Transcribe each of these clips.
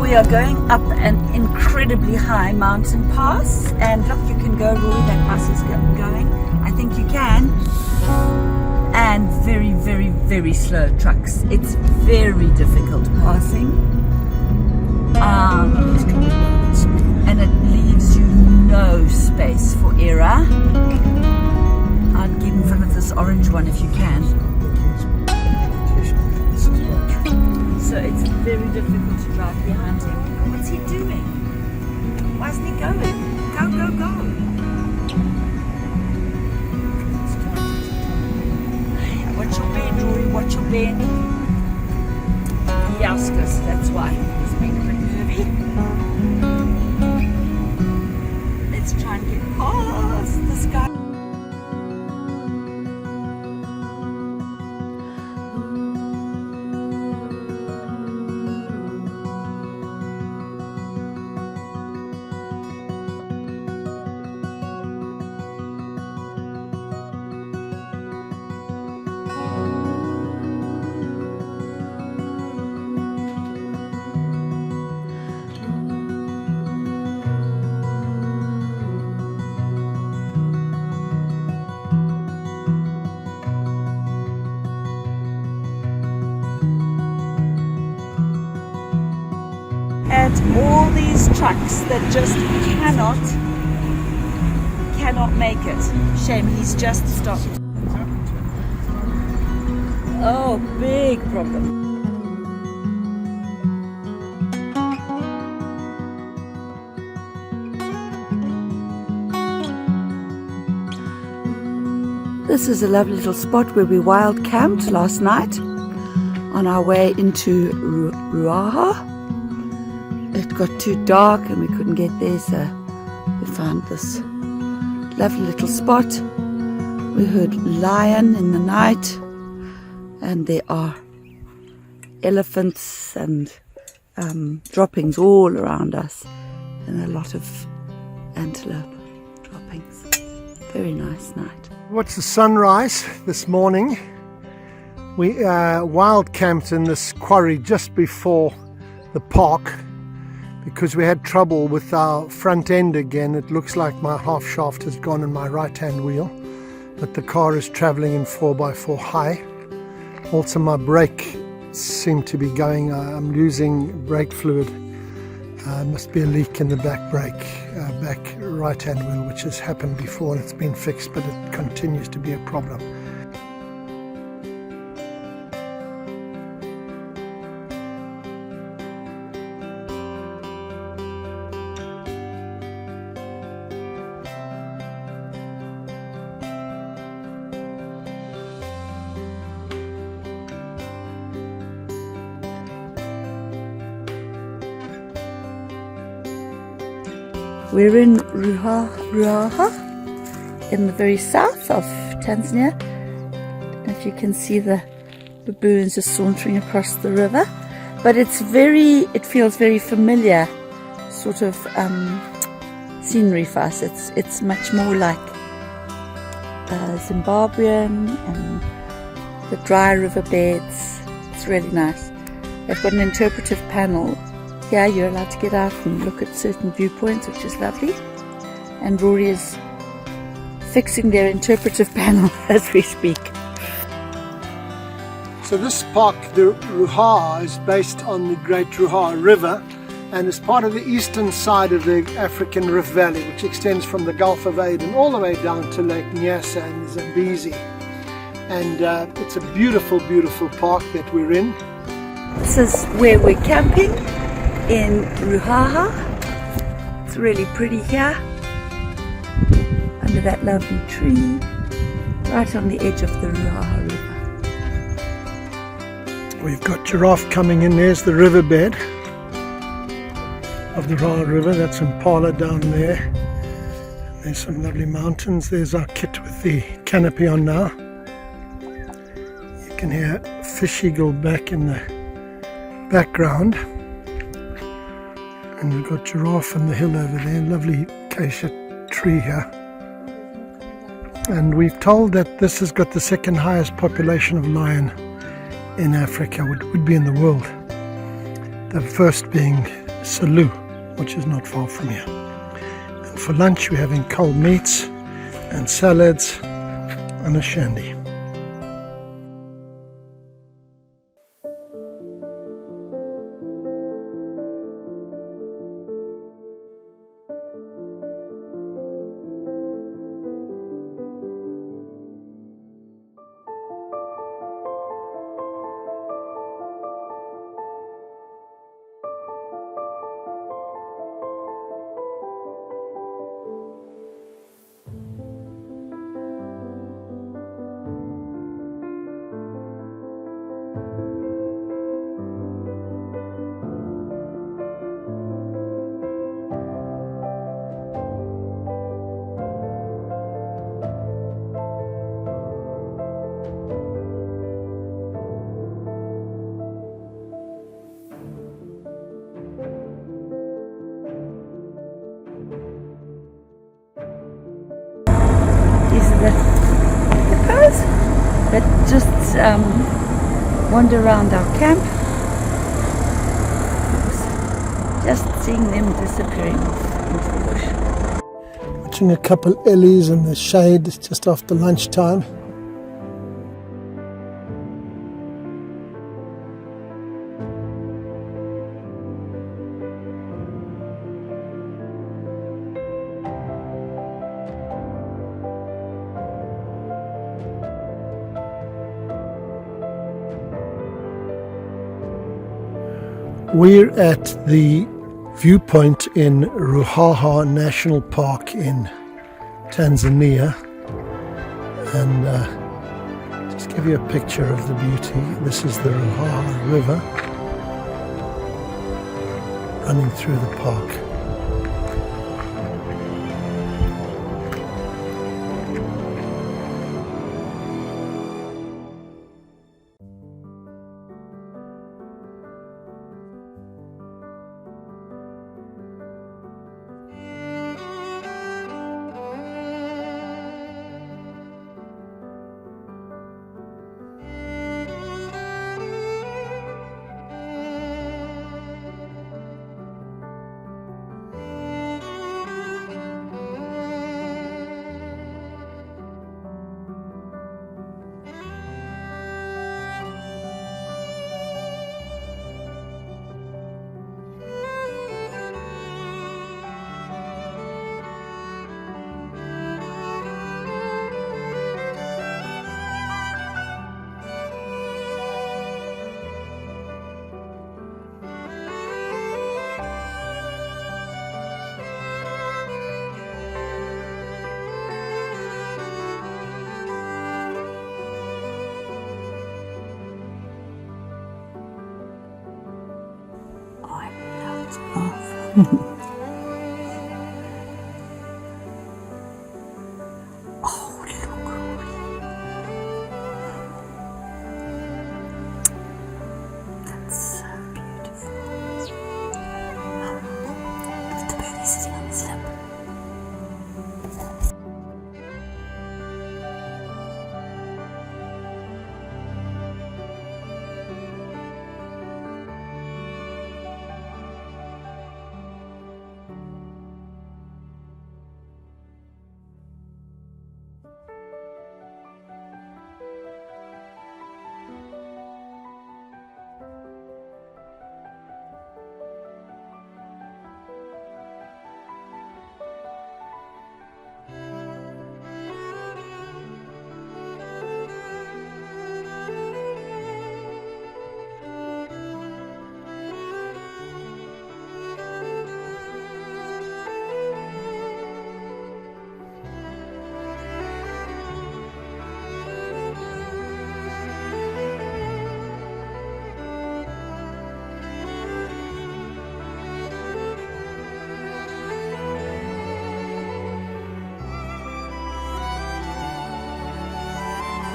We are going up an incredibly high mountain pass, and look, you can go, Roy, that bus is going. I think you can. And very, very, very slow trucks. It's very difficult passing. And it leaves you no space for error. I'd get in front of this orange one if you can. So it's very difficult to drive behind him. What's he doing? Why isn't he going? Go, go, go. Watch your bend, Rory, watch your bend. Yes, because that's why he's being a bit nervy. Let's try and get past this guy. At all these trucks that just cannot make it. Shame, he's just stopped. Oh, big problem. This is a lovely little spot where we wild camped last night on our way into Ruaha. It got too dark and we couldn't get there, so we found this lovely little spot. We heard lion in the night, and there are elephants and droppings all around us, and a lot of antelope droppings. Very nice night. Watched the sunrise this morning. We wild camped in this quarry just before the park, because we had trouble with our front end again. It looks like my half shaft has gone in my right hand wheel, but the car is traveling in 4x4 high. Also my brake seemed to be going, I'm losing brake fluid. Must be a leak in the back brake, back right hand wheel, which has happened before and it's been fixed, but it continues to be a problem. We're in Ruaha, in the very south of Tanzania. And if you can see the baboons just sauntering across the river. But it feels very familiar sort of scenery for us. It's much more like Zimbabwean and the dry riverbeds. It's really nice. They've got an interpretive panel. Here you're allowed to get out and look at certain viewpoints, which is lovely. And Rory is fixing their interpretive panel as we speak. So this park, the Ruaha, is based on the Great Ruaha River and is part of the eastern side of the African Rift Valley, which extends from the Gulf of Aden all the way down to Lake Nyasa and the Zambezi. And it's a beautiful, beautiful park that we're in. This is where we're camping in Ruaha. It's really pretty here, under that lovely tree, right on the edge of the Ruaha River. We've got giraffe coming in. There's the riverbed of the Ruaha River. That's Impala down there. There's some lovely mountains. There's our kit with the canopy on now. You can hear fish eagle back in the background. And we've got giraffe on the hill over there, lovely acacia tree here. And we've told that this has got the second highest population of lion in Africa, would be in the world. The first being Salou, which is not far from here. And for lunch we're having cold meats and salads and a shandy. These are the hippos that just wander around our camp. Just seeing them disappearing into the bush. Watching a couple ellies in the shade just after lunchtime. We're at the viewpoint in Ruaha National Park in Tanzania, and just give you a picture of the beauty. This is the Ruaha River running through the park. Oh, look. That's so beautiful. The bird is sitting on his lap.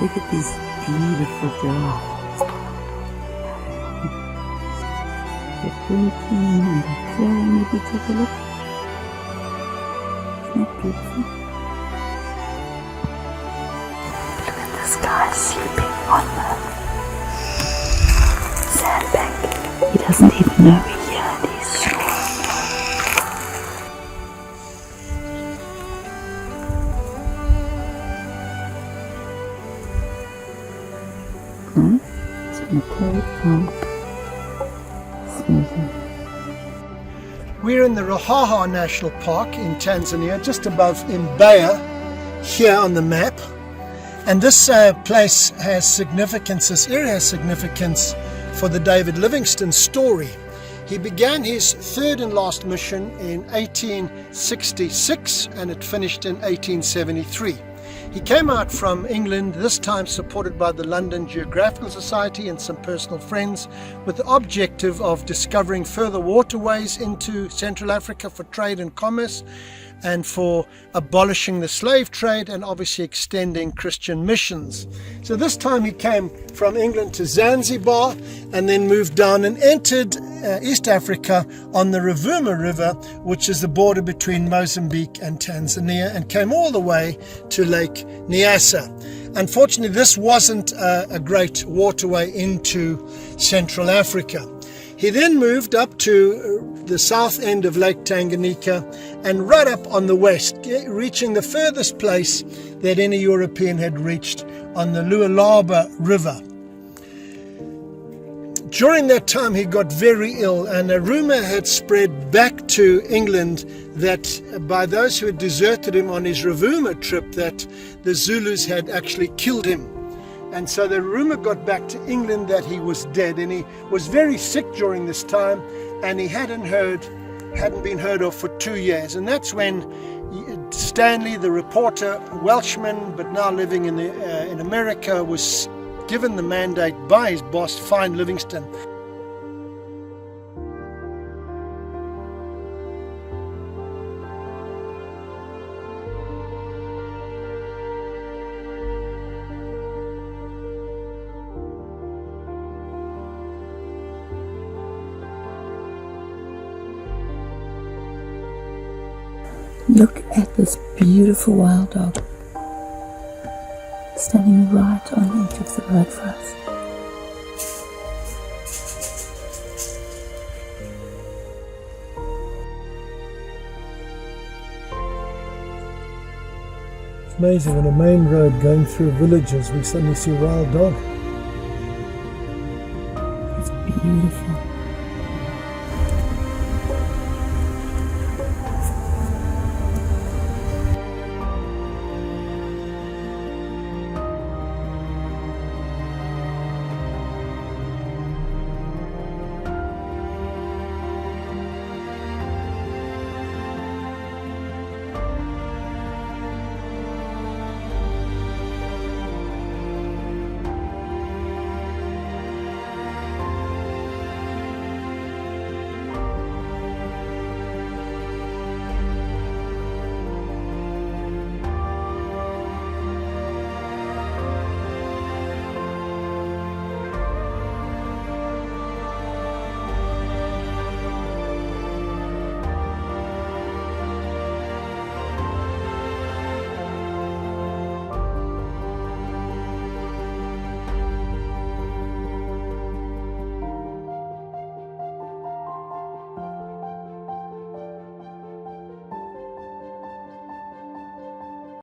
Look at these beautiful giraffes. They're drinking and they're playing. Maybe take a look. Isn't that beautiful? Look at this guy sleeping on the sandbank. He doesn't even know we're here and he's snoring. It's in a cold farm. We're in the Ruaha National Park in Tanzania, just above Mbeya, here on the map. And this place has significance, this area has significance for the David Livingstone story. He began his third and last mission in 1866 and it finished in 1873. He came out from England, this time supported by the London Geographical Society and some personal friends, with the objective of discovering further waterways into Central Africa for trade and commerce, and for abolishing the slave trade and obviously extending Christian missions. So this time he came from England to Zanzibar and then moved down and entered East Africa on the Ruaha River, which is the border between Mozambique and Tanzania, and came all the way to Lake Nyasa. Unfortunately, this wasn't a great waterway into Central Africa. He then moved up to the south end of Lake Tanganyika and right up on the west, reaching the furthest place that any European had reached on the Lualaba River. During that time he got very ill, and a rumor had spread back to England that by those who had deserted him on his Rovuma trip that the Zulus had actually killed him. And so the rumor got back to England that he was dead, and he was very sick during this time, and he hadn't been heard of for 2 years. And that's when Stanley, the reporter, Welshman, but now living in America, was given the mandate by his boss to find Livingstone. Look at this beautiful wild dog, standing right on the edge of the road for us. It's amazing, on a main road going through villages we suddenly see a wild dog. It's beautiful.